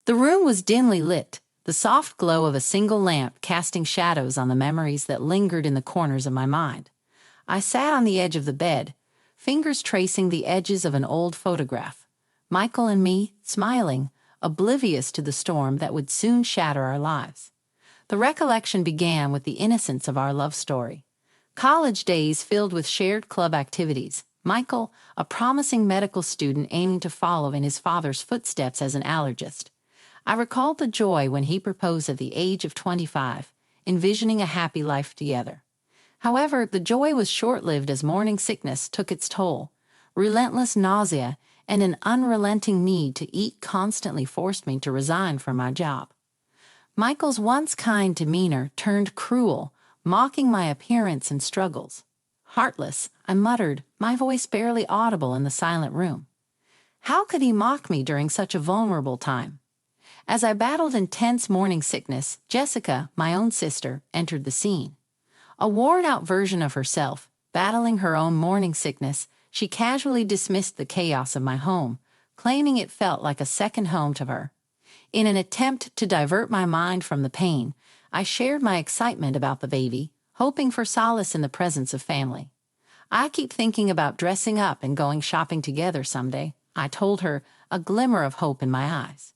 The room was dimly lit, the soft glow of a single lamp casting shadows on the memories that lingered in the corners of my mind. I sat on the edge of the bed, fingers tracing the edges of an old photograph. Michael and me, smiling, oblivious to the storm that would soon shatter our lives. The recollection began with the innocence of our love story. College days filled with shared club activities. Michael, a promising medical student aiming to follow in his father's footsteps as an allergist. I recalled the joy when he proposed at the age of 25, envisioning a happy life together. However, the joy was short-lived as morning sickness took its toll. Relentless nausea and an unrelenting need to eat constantly forced me to resign from my job. Michael's once kind demeanor turned cruel, mocking my appearance and struggles. Heartless, I muttered, my voice barely audible in the silent room. How could he mock me during such a vulnerable time? As I battled intense morning sickness, Jessica, my own sister, entered the scene. A worn-out version of herself, battling her own morning sickness, she casually dismissed the chaos of my home, claiming it felt like a second home to her. In an attempt to divert my mind from the pain, I shared my excitement about the baby, hoping for solace in the presence of family. I keep thinking about dressing up and going shopping together someday, I told her, a glimmer of hope in my eyes.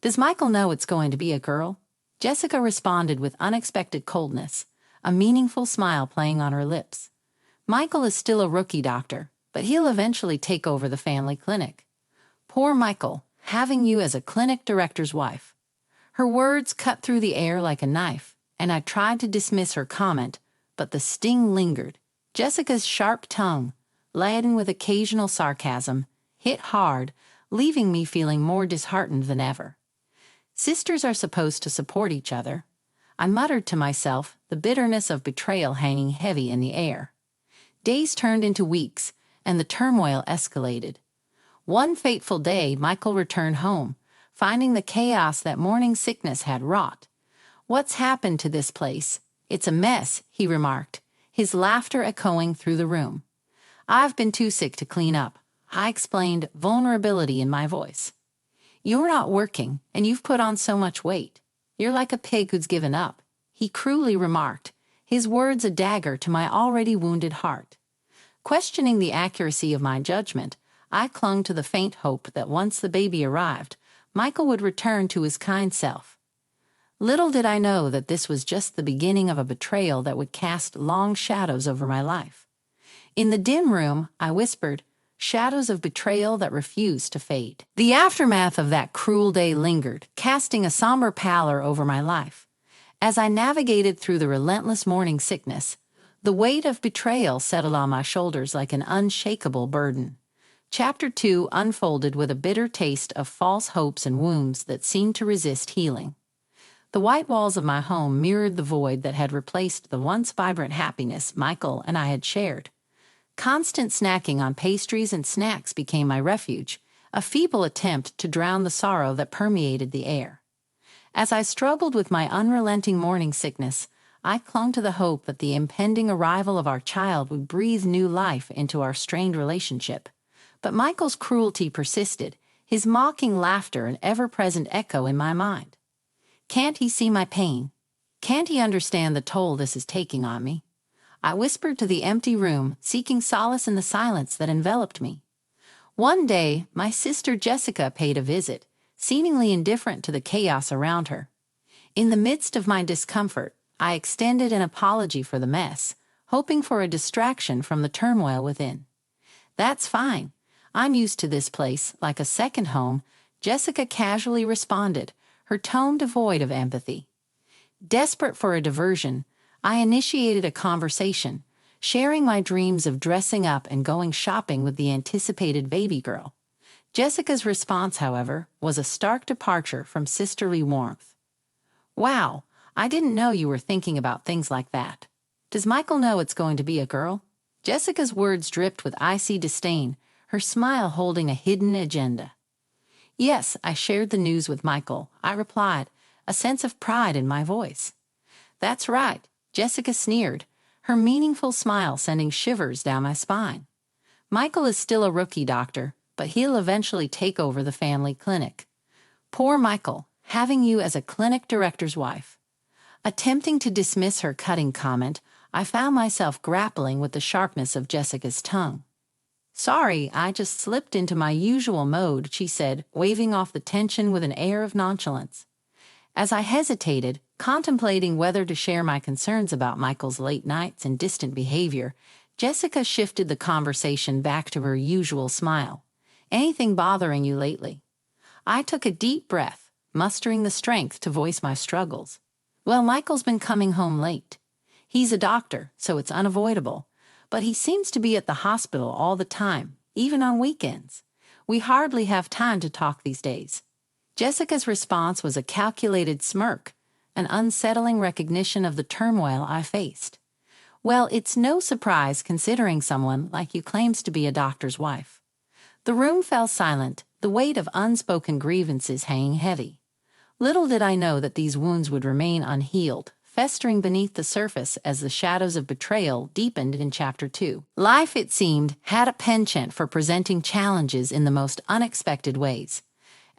Does Michael know it's going to be a girl? Jessica responded with unexpected coldness, a meaningful smile playing on her lips. Michael is still a rookie doctor, but he'll eventually take over the family clinic. Poor Michael, having you as a clinic director's wife. Her words cut through the air like a knife, and I tried to dismiss her comment, but the sting lingered. Jessica's sharp tongue, laden with occasional sarcasm, hit hard, leaving me feeling more disheartened than ever. Sisters are supposed to support each other. I muttered to myself, the bitterness of betrayal hanging heavy in the air. Days turned into weeks, and the turmoil escalated. One fateful day, Michael returned home, finding the chaos that morning sickness had wrought. "What's happened to this place? It's a mess," he remarked, his laughter echoing through the room. "I've been too sick to clean up," I explained, vulnerability in my voice. "You're not working, and you've put on so much weight. You're like a pig who's given up," he cruelly remarked, his words a dagger to my already wounded heart. Questioning the accuracy of my judgment, I clung to the faint hope that once the baby arrived, Michael would return to his kind self. Little did I know that this was just the beginning of a betrayal that would cast long shadows over my life. In the dim room, I whispered, shadows of betrayal that refused to fade. The aftermath of that cruel day lingered, casting a somber pallor over my life. As I navigated through the relentless morning sickness, the weight of betrayal settled on my shoulders like an unshakable burden. Chapter 2 unfolded with a bitter taste of false hopes and wounds that seemed to resist healing. The white walls of my home mirrored the void that had replaced the once vibrant happiness Michael and I had shared. Constant snacking on pastries and snacks became my refuge, a feeble attempt to drown the sorrow that permeated the air. As I struggled with my unrelenting morning sickness, I clung to the hope that the impending arrival of our child would breathe new life into our strained relationship. But Michael's cruelty persisted, his mocking laughter an ever-present echo in my mind. Can't he see my pain? Can't he understand the toll this is taking on me? I whispered to the empty room, seeking solace in the silence that enveloped me. One day, my sister Jessica paid a visit, seemingly indifferent to the chaos around her. In the midst of my discomfort, I extended an apology for the mess, hoping for a distraction from the turmoil within. "That's fine. I'm used to this place, like a second home," Jessica casually responded, her tone devoid of empathy. Desperate for a diversion, I initiated a conversation, sharing my dreams of dressing up and going shopping with the anticipated baby girl. Jessica's response, however, was a stark departure from sisterly warmth. "Wow, I didn't know you were thinking about things like that. Does Michael know it's going to be a girl?" Jessica's words dripped with icy disdain, her smile holding a hidden agenda. "Yes, I shared the news with Michael," I replied, a sense of pride in my voice. "That's right," Jessica sneered, her meaningful smile sending shivers down my spine. "Michael is still a rookie doctor, but he'll eventually take over the family clinic. Poor Michael, having you as a clinic director's wife. Attempting to dismiss her cutting comment, I found myself grappling with the sharpness of Jessica's tongue. Sorry, I just slipped into my usual mode, she said, waving off the tension with an air of nonchalance. As I hesitated, contemplating whether to share my concerns about Michael's late nights and distant behavior, Jessica shifted the conversation back to her usual smile. Anything bothering you lately? I took a deep breath, mustering the strength to voice my struggles. Well, Michael's been coming home late. He's a doctor, so it's unavoidable. But he seems to be at the hospital all the time, even on weekends. We hardly have time to talk these days. Jessica's response was a calculated smirk, an unsettling recognition of the turmoil I faced. Well, it's no surprise considering someone like you claims to be a doctor's wife. The room fell silent, the weight of unspoken grievances hanging heavy. Little did I know that these wounds would remain unhealed, festering beneath the surface as the shadows of betrayal deepened in Chapter 2. Life, it seemed, had a penchant for presenting challenges in the most unexpected ways.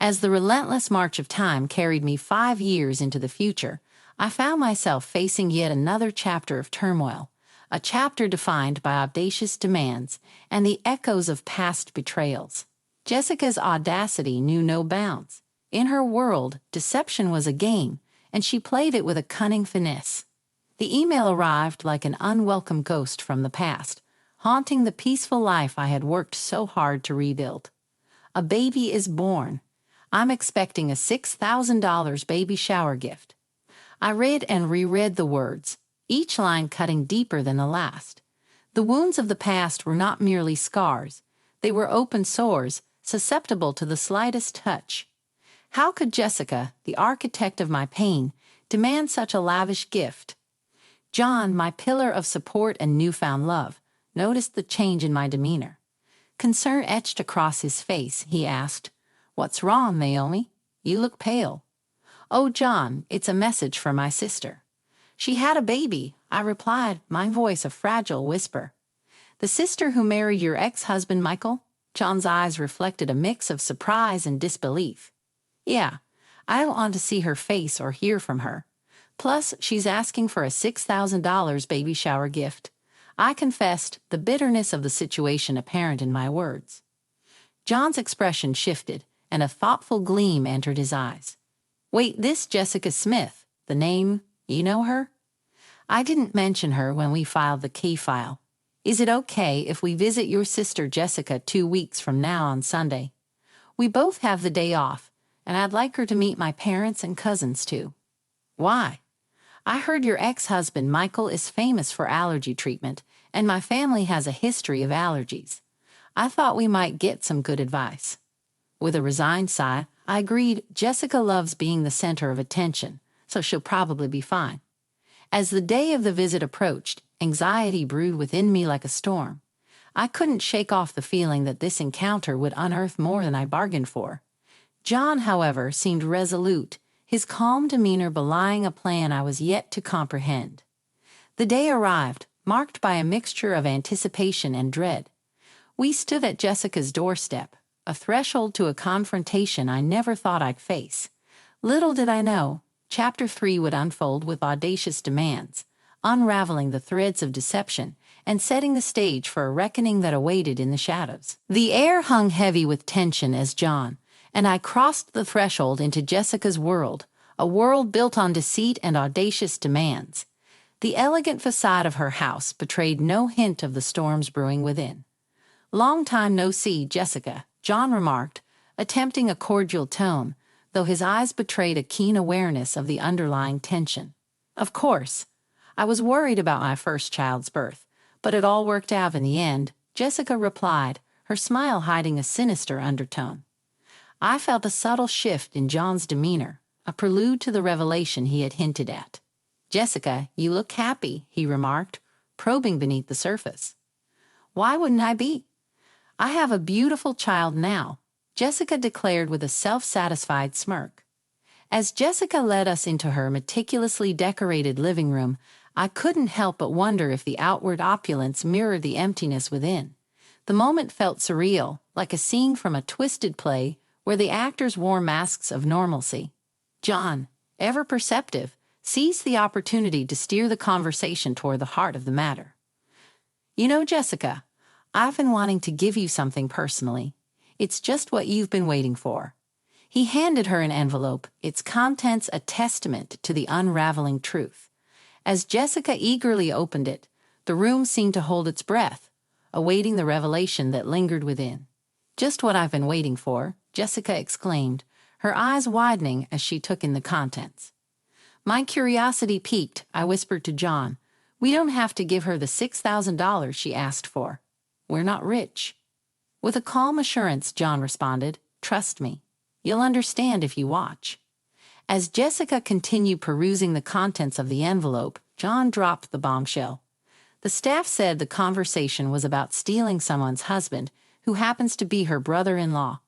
As the relentless march of time carried me 5 years into the future, I found myself facing yet another chapter of turmoil, a chapter defined by audacious demands and the echoes of past betrayals. Jessica's audacity knew no bounds. In her world, deception was a game, and she played it with a cunning finesse. The email arrived like an unwelcome ghost from the past, haunting the peaceful life I had worked so hard to rebuild. A baby is born. I'm expecting a $6,000 baby shower gift. I read and reread the words, each line cutting deeper than the last. The wounds of the past were not merely scars. They were open sores, susceptible to the slightest touch. How could Jessica, the architect of my pain, demand such a lavish gift? John, my pillar of support and newfound love, noticed the change in my demeanor. Concern etched across his face, he asked, "What's wrong, Naomi? You look pale." "Oh, John, it's a message for my sister." "She had a baby," I replied, my voice a fragile whisper. "The sister who married your ex-husband, Michael?" John's eyes reflected a mix of surprise and disbelief. "Yeah, I don't want to see her face or hear from her. Plus, she's asking for a $6,000 baby shower gift." I confessed, the bitterness of the situation apparent in my words. John's expression shifted, and a thoughtful gleam entered his eyes. "Wait, this Jessica Smith, the name, you know her?" "I didn't mention her when we filed the key file. Is it okay if we visit your sister Jessica 2 weeks from now on Sunday? We both have the day off, and I'd like her to meet my parents and cousins too." "Why?" "I heard your ex-husband Michael is famous for allergy treatment, and my family has a history of allergies. I thought we might get some good advice." With a resigned sigh, I agreed. Jessica loves being the center of attention, so she'll probably be fine. As the day of the visit approached, anxiety brewed within me like a storm. I couldn't shake off the feeling that this encounter would unearth more than I bargained for. John, however, seemed resolute, his calm demeanor belying a plan I was yet to comprehend. The day arrived, marked by a mixture of anticipation and dread. We stood at Jessica's doorstep, a threshold to a confrontation I never thought I'd face. Little did I know, Chapter 3 would unfold with audacious demands, unraveling the threads of deception and setting the stage for a reckoning that awaited in the shadows. The air hung heavy with tension as John and I crossed the threshold into Jessica's world, a world built on deceit and audacious demands. The elegant facade of her house betrayed no hint of the storms brewing within. "Long time no see, Jessica," John remarked, attempting a cordial tone, though his eyes betrayed a keen awareness of the underlying tension. "Of course. I was worried about my first child's birth, but it all worked out in the end," Jessica replied, her smile hiding a sinister undertone. I felt a subtle shift in John's demeanor, a prelude to the revelation he had hinted at. "Jessica, you look happy," he remarked, probing beneath the surface. "Why wouldn't I be? I have a beautiful child now," Jessica declared with a self-satisfied smirk. As Jessica led us into her meticulously decorated living room, I couldn't help but wonder if the outward opulence mirrored the emptiness within. The moment felt surreal, like a scene from a twisted play where the actors wore masks of normalcy. John, ever perceptive, seized the opportunity to steer the conversation toward the heart of the matter. "You know, Jessica, I've been wanting to give you something personally. It's just what you've been waiting for." He handed her an envelope, its contents a testament to the unraveling truth. As Jessica eagerly opened it, the room seemed to hold its breath, awaiting the revelation that lingered within. "Just what I've been waiting for," Jessica exclaimed, her eyes widening as she took in the contents. My curiosity piqued, I whispered to John. "We don't have to give her the $6,000 she asked for. We're not rich." With a calm assurance, John responded, "Trust me. You'll understand if you watch." As Jessica continued perusing the contents of the envelope, John dropped the bombshell. The staff said the conversation was about stealing someone's husband, who happens to be her brother-in-law.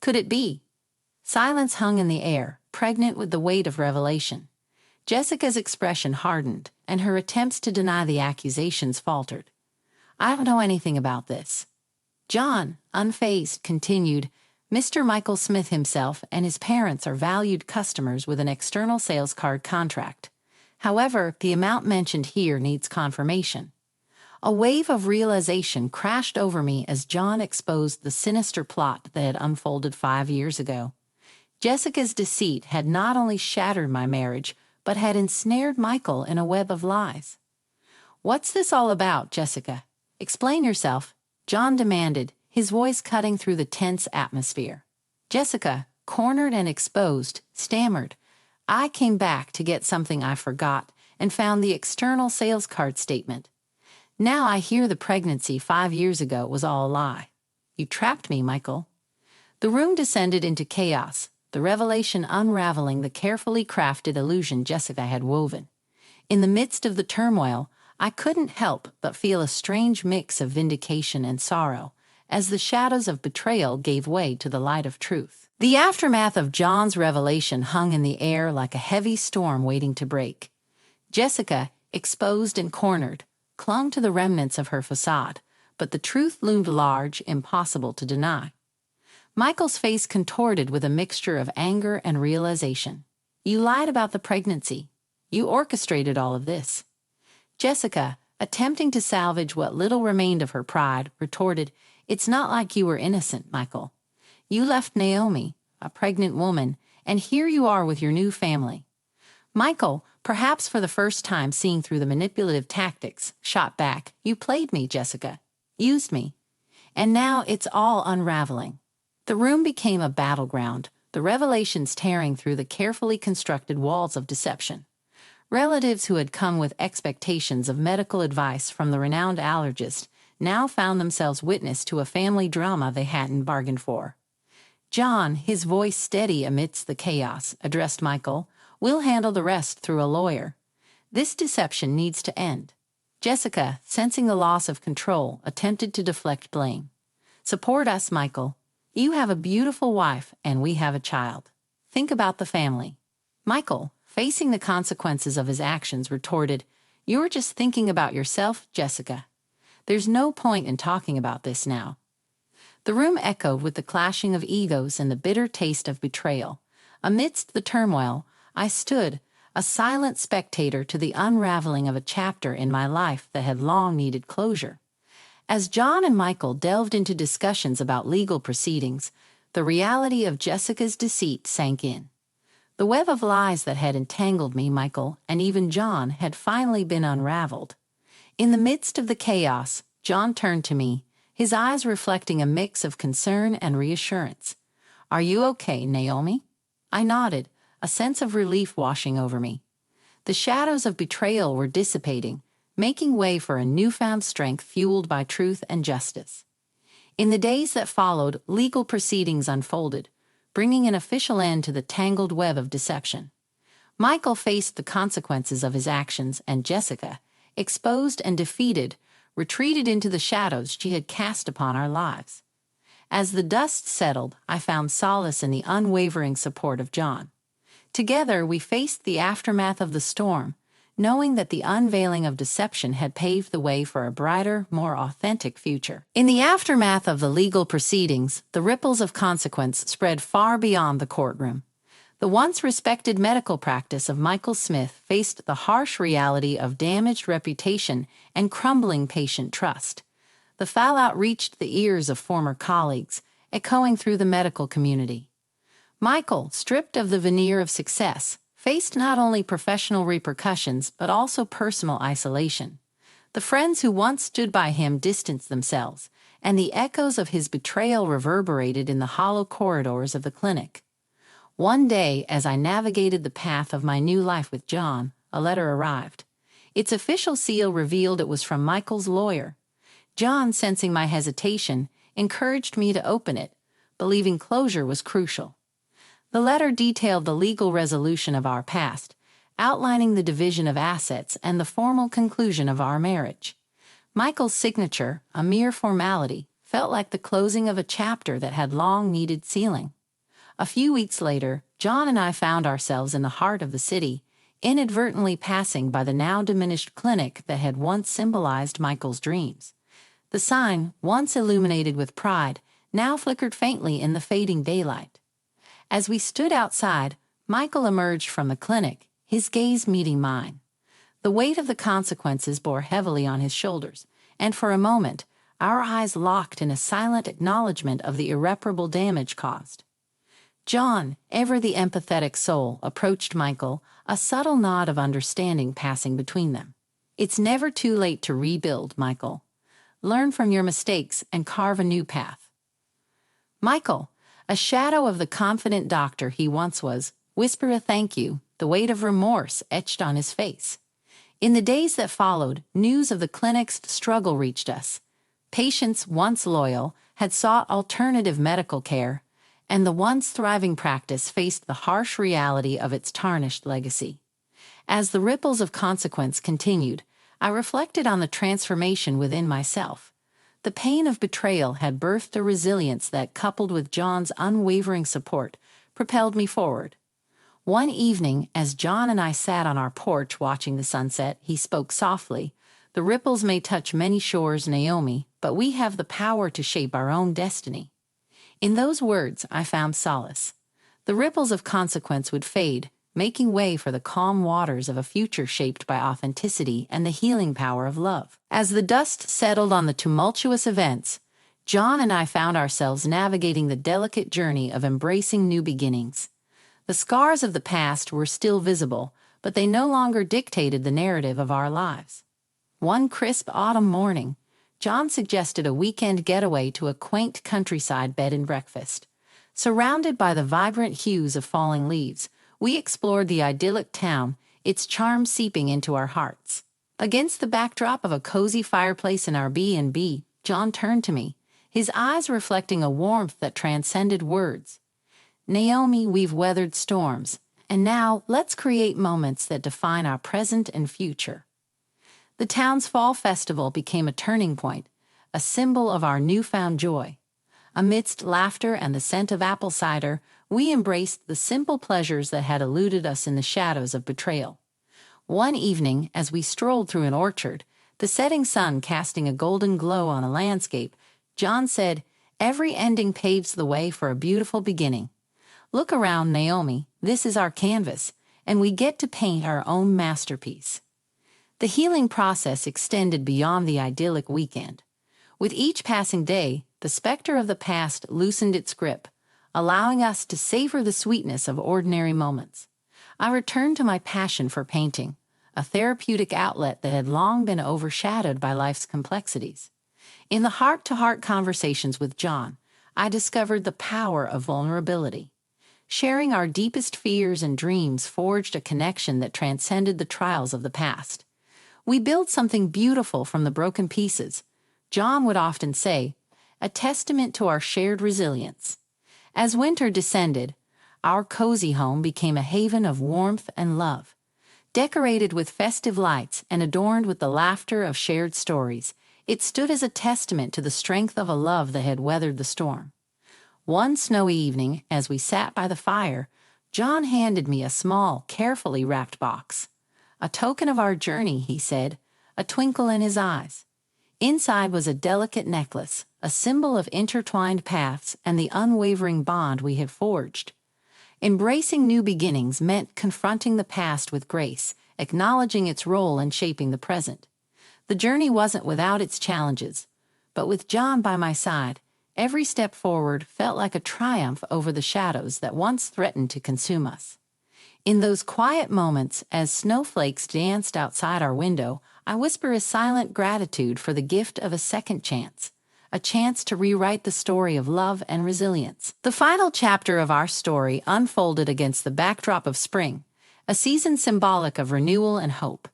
Could it be? Silence hung in the air, pregnant with the weight of revelation. Jessica's expression hardened, and her attempts to deny the accusations faltered. "I don't know anything about this." John, unfazed, continued, "Mr. Michael Smith himself and his parents are valued customers with an external sales card contract. However, the amount mentioned here needs confirmation." A wave of realization crashed over me as John exposed the sinister plot that had unfolded 5 years ago. Jessica's deceit had not only shattered my marriage, but had ensnared Michael in a web of lies. "What's this all about, Jessica? Explain yourself," John demanded, his voice cutting through the tense atmosphere. Jessica, cornered and exposed, stammered, "I came back to get something I forgot and found the external sales card statement. Now I hear the pregnancy 5 years ago was all a lie. You trapped me, Michael." The room descended into chaos, the revelation unraveling the carefully crafted illusion Jessica had woven. In the midst of the turmoil, I couldn't help but feel a strange mix of vindication and sorrow, as the shadows of betrayal gave way to the light of truth. The aftermath of John's revelation hung in the air like a heavy storm waiting to break. Jessica, exposed and cornered, clung to the remnants of her facade, but the truth loomed large, impossible to deny. Michael's face contorted with a mixture of anger and realization. "You lied about the pregnancy. You orchestrated all of this." Jessica, attempting to salvage what little remained of her pride, retorted, "It's not like you were innocent, Michael. You left Naomi, a pregnant woman, and here you are with your new family." Michael, perhaps for the first time seeing through the manipulative tactics, shot back, "You played me, Jessica. Used me. And now it's all unraveling." The room became a battleground, the revelations tearing through the carefully constructed walls of deception. Relatives who had come with expectations of medical advice from the renowned allergist now found themselves witness to a family drama they hadn't bargained for. John, his voice steady amidst the chaos, addressed Michael, "We'll handle the rest through a lawyer. This deception needs to end." Jessica, sensing the loss of control, attempted to deflect blame. "Support us, Michael. You have a beautiful wife, and we have a child. Think about the family." Michael, facing the consequences of his actions, retorted, "You're just thinking about yourself, Jessica. There's no point in talking about this now." The room echoed with the clashing of egos and the bitter taste of betrayal. Amidst the turmoil, I stood, a silent spectator to the unraveling of a chapter in my life that had long needed closure. As John and Michael delved into discussions about legal proceedings, the reality of Jessica's deceit sank in. The web of lies that had entangled me, Michael, and even John had finally been unraveled. In the midst of the chaos, John turned to me, his eyes reflecting a mix of concern and reassurance. "Are you okay, Naomi?" I nodded, a sense of relief washing over me. The shadows of betrayal were dissipating, making way for a newfound strength fueled by truth and justice. In the days that followed, legal proceedings unfolded, bringing an official end to the tangled web of deception. Michael faced the consequences of his actions, and Jessica, exposed and defeated, retreated into the shadows she had cast upon our lives. As the dust settled, I found solace in the unwavering support of John. Together, we faced the aftermath of the storm, knowing that the unveiling of deception had paved the way for a brighter, more authentic future. In the aftermath of the legal proceedings, the ripples of consequence spread far beyond the courtroom. The once respected medical practice of Michael Smith faced the harsh reality of damaged reputation and crumbling patient trust. The fallout reached the ears of former colleagues, echoing through the medical community. Michael, stripped of the veneer of success, faced not only professional repercussions but also personal isolation. The friends who once stood by him distanced themselves, and the echoes of his betrayal reverberated in the hollow corridors of the clinic. One day, as I navigated the path of my new life with John, a letter arrived. Its official seal revealed it was from Michael's lawyer. John, sensing my hesitation, encouraged me to open it, believing closure was crucial. The letter detailed the legal resolution of our past, outlining the division of assets and the formal conclusion of our marriage. Michael's signature, a mere formality, felt like the closing of a chapter that had long needed sealing. A few weeks later, John and I found ourselves in the heart of the city, inadvertently passing by the now diminished clinic that had once symbolized Michael's dreams. The sign, once illuminated with pride, now flickered faintly in the fading daylight. As we stood outside, Michael emerged from the clinic, his gaze meeting mine. The weight of the consequences bore heavily on his shoulders, and for a moment, our eyes locked in a silent acknowledgement of the irreparable damage caused. John, ever the empathetic soul, approached Michael, a subtle nod of understanding passing between them. "It's never too late to rebuild, Michael. Learn from your mistakes and carve a new path." Michael, a shadow of the confident doctor he once was, whispered a thank you, the weight of remorse etched on his face. In the days that followed, news of the clinic's struggle reached us. Patients, once loyal, had sought alternative medical care, and the once thriving practice faced the harsh reality of its tarnished legacy. As the ripples of consequence continued, I reflected on the transformation within myself. The pain of betrayal had birthed a resilience that, coupled with John's unwavering support, propelled me forward. One evening, as John and I sat on our porch watching the sunset, he spoke softly. "The ripples may touch many shores, Naomi, but we have the power to shape our own destiny." In those words, I found solace. The ripples of consequence would fade, making way for the calm waters of a future shaped by authenticity and the healing power of love. As the dust settled on the tumultuous events, John and I found ourselves navigating the delicate journey of embracing new beginnings. The scars of the past were still visible, but they no longer dictated the narrative of our lives. One crisp autumn morning, John suggested a weekend getaway to a quaint countryside bed and breakfast. Surrounded by the vibrant hues of falling leaves, we explored the idyllic town, its charm seeping into our hearts. Against the backdrop of a cozy fireplace in our B&B, John turned to me, his eyes reflecting a warmth that transcended words. "Naomi, we've weathered storms, and now let's create moments that define our present and future." The town's fall festival became a turning point, a symbol of our newfound joy. Amidst laughter and the scent of apple cider, we embraced the simple pleasures that had eluded us in the shadows of betrayal. One evening, as we strolled through an orchard, the setting sun casting a golden glow on a landscape, John said, "Every ending paves the way for a beautiful beginning. Look around, Naomi, this is our canvas, and we get to paint our own masterpiece." The healing process extended beyond the idyllic weekend. With each passing day, the specter of the past loosened its grip, allowing us to savor the sweetness of ordinary moments. I returned to my passion for painting, a therapeutic outlet that had long been overshadowed by life's complexities. In the heart-to-heart conversations with John, I discovered the power of vulnerability. Sharing our deepest fears and dreams forged a connection that transcended the trials of the past. "We built something beautiful from the broken pieces," John would often say, "a testament to our shared resilience." As winter descended, our cozy home became a haven of warmth and love. Decorated with festive lights and adorned with the laughter of shared stories, it stood as a testament to the strength of a love that had weathered the storm. One snowy evening, as we sat by the fire, John handed me a small, carefully wrapped box. "A token of our journey," he said, a twinkle in his eyes. Inside was a delicate necklace, a symbol of intertwined paths and the unwavering bond we had forged. Embracing new beginnings meant confronting the past with grace, acknowledging its role in shaping the present. The journey wasn't without its challenges, but with John by my side, every step forward felt like a triumph over the shadows that once threatened to consume us. In those quiet moments, as snowflakes danced outside our window, I whisper a silent gratitude for the gift of a second chance, a chance to rewrite the story of love and resilience. The final chapter of our story unfolded against the backdrop of spring, a season symbolic of renewal and hope.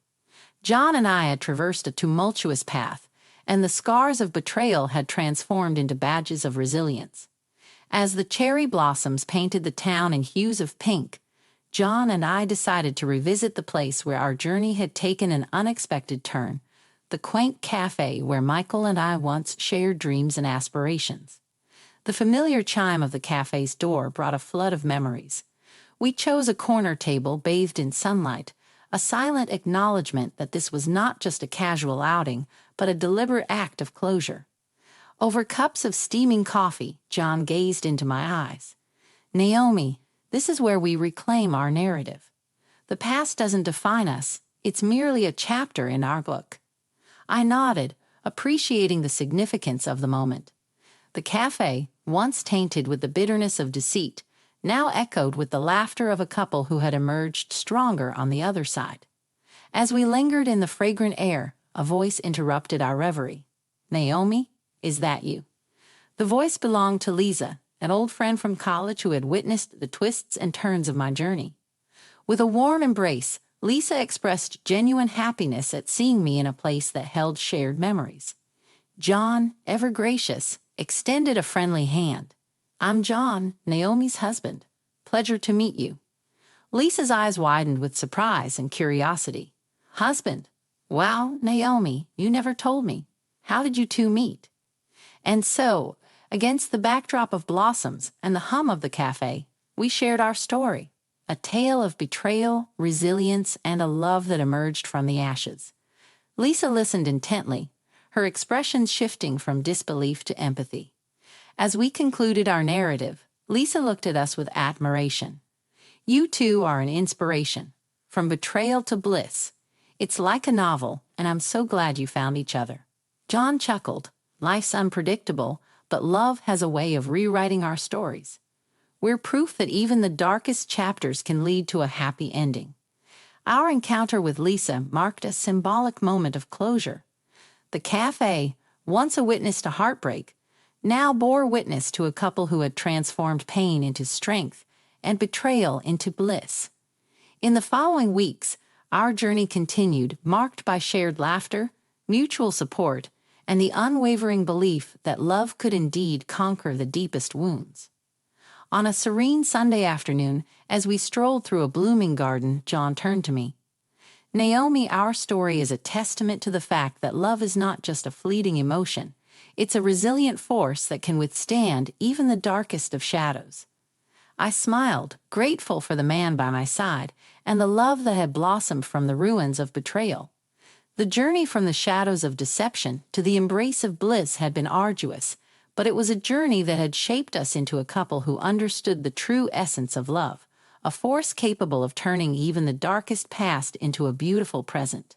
John and I had traversed a tumultuous path, and the scars of betrayal had transformed into badges of resilience. As the cherry blossoms painted the town in hues of pink, John and I decided to revisit the place where our journey had taken an unexpected turn, the quaint cafe where Michael and I once shared dreams and aspirations. The familiar chime of the cafe's door brought a flood of memories. We chose a corner table bathed in sunlight, a silent acknowledgement that this was not just a casual outing, but a deliberate act of closure. Over cups of steaming coffee, John gazed into my eyes. "Naomi, this is where we reclaim our narrative. The past doesn't define us, it's merely a chapter in our book." I nodded, appreciating the significance of the moment. The cafe, once tainted with the bitterness of deceit, now echoed with the laughter of a couple who had emerged stronger on the other side. As we lingered in the fragrant air, a voice interrupted our reverie. "Naomi, is that you?" The voice belonged to Lisa, an old friend from college who had witnessed the twists and turns of my journey. With a warm embrace, Lisa expressed genuine happiness at seeing me in a place that held shared memories. John, ever gracious, extended a friendly hand. "I'm John, Naomi's husband. Pleasure to meet you." Lisa's eyes widened with surprise and curiosity. "Husband? Wow, Naomi, you never told me. How did you two meet?" And so, against the backdrop of blossoms and the hum of the cafe, we shared our story, a tale of betrayal, resilience, and a love that emerged from the ashes. Lisa listened intently, her expressions shifting from disbelief to empathy. As we concluded our narrative, Lisa looked at us with admiration. "You two are an inspiration, from betrayal to bliss. It's like a novel, and I'm so glad you found each other." John chuckled. "Life's unpredictable, but love has a way of rewriting our stories. We're proof that even the darkest chapters can lead to a happy ending." Our encounter with Lisa marked a symbolic moment of closure. The cafe, once a witness to heartbreak, now bore witness to a couple who had transformed pain into strength and betrayal into bliss. In the following weeks, our journey continued, marked by shared laughter, mutual support, and the unwavering belief that love could indeed conquer the deepest wounds. On a serene Sunday afternoon, as we strolled through a blooming garden, John turned to me. "Naomi, our story is a testament to the fact that love is not just a fleeting emotion. It's a resilient force that can withstand even the darkest of shadows." I smiled, grateful for the man by my side and the love that had blossomed from the ruins of betrayal. The journey from the shadows of deception to the embrace of bliss had been arduous, but it was a journey that had shaped us into a couple who understood the true essence of love, a force capable of turning even the darkest past into a beautiful present.